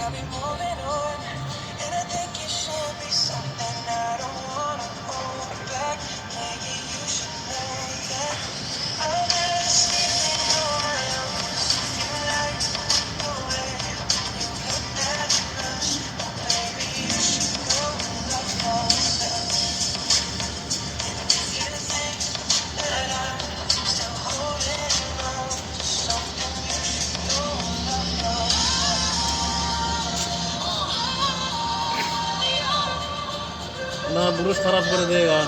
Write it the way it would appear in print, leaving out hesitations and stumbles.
I'll be moving on. And I think it should be something I don't wanna hold back. Maybe you should know that I'll never sleep on my own. 'Cause if you like the way you look that much, maybe you should go and love yourself. And if you think that I'm still holding on to something, you should go and love yourself. না brush খারাপ করে দেগা